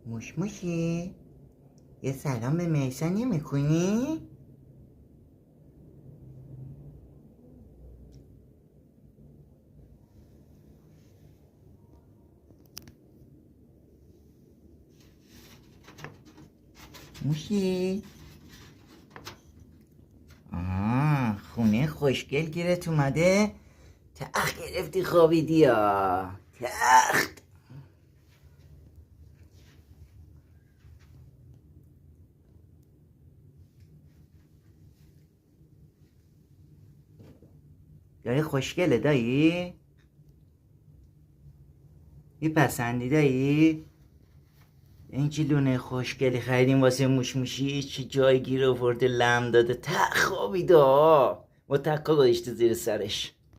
موشی یه سلام به میسا نمی‌کنی؟ موشی خونه خوشگل گیرت اومده. تخت گرفتی خوابیدی ها. تخت دایی خوشگله دایی؟ میپسندی دایی؟ این چی لونه خوشگلی خریدیم واسه موشی چی جای گیر آورده لم داده تخت خوابیده ها. با تکا گذاشته زیر سرش.